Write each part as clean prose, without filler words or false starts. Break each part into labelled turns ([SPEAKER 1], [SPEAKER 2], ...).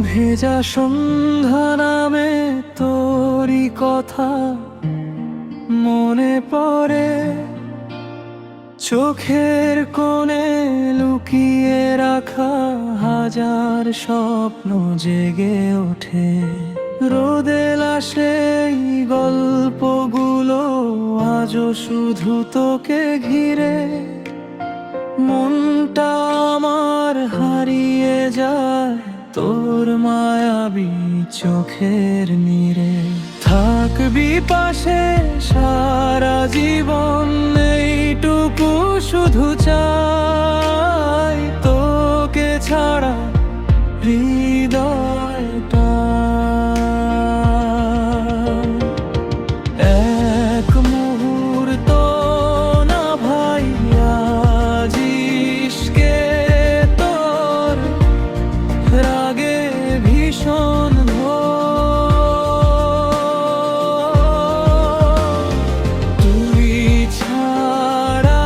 [SPEAKER 1] ভেজা সন্ধ্যা নামে তোরই কথা মনে পড়ে, চোখের কোণে লুকিয়ে রাখা হাজার স্বপ্ন জেগে ওঠে। রোদে লাসে এই গল্পগুলো আজও শুধু তোকে ঘিরে, মনটা আমার হারিয়ে যায় তোর মায়াবী চোখের নীরে। থাকবি পাশে সারা জীবন, এইটুকু শুধু চাই, তোকে ছাড়া হৃদয়টা এক মুহূর্ত না ভাই আজ ইশকে তোর রাগে ভীষণ তুই ছাড়া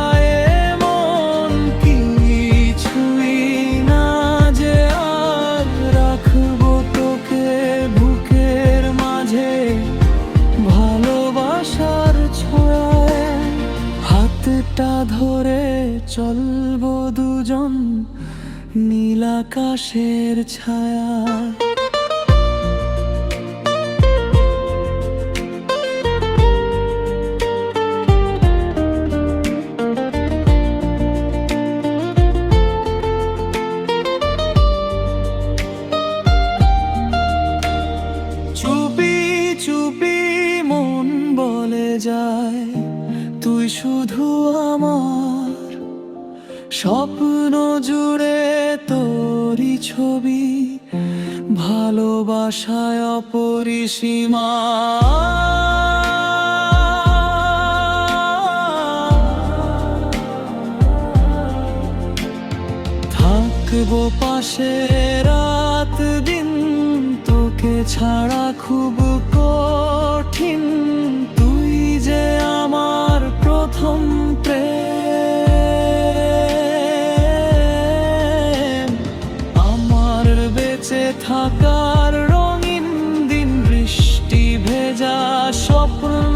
[SPEAKER 1] এমন কিছুই না যে আর রাখবো তোকে বুকের মাঝে ভালোবাসার ছোঁয়ায়। হাতটা ধরে চলবো দুজন নীল আকাশের ছায়া। চুপি চুপি মন বলে যায় তুই শুধু আমার, স্বপ্ন জুড়ে তোরই ছবি, ভালোবাসায় অপরিসীমা। থাকবো পাশে রাত দিন, তোকে ছাড়া খুব কঠিন, তুই যে আমার প্রথম প্রেম। আমার বেঁচে থাকার রঙিন দিন, বৃষ্টি ভেজা স্বপ্ন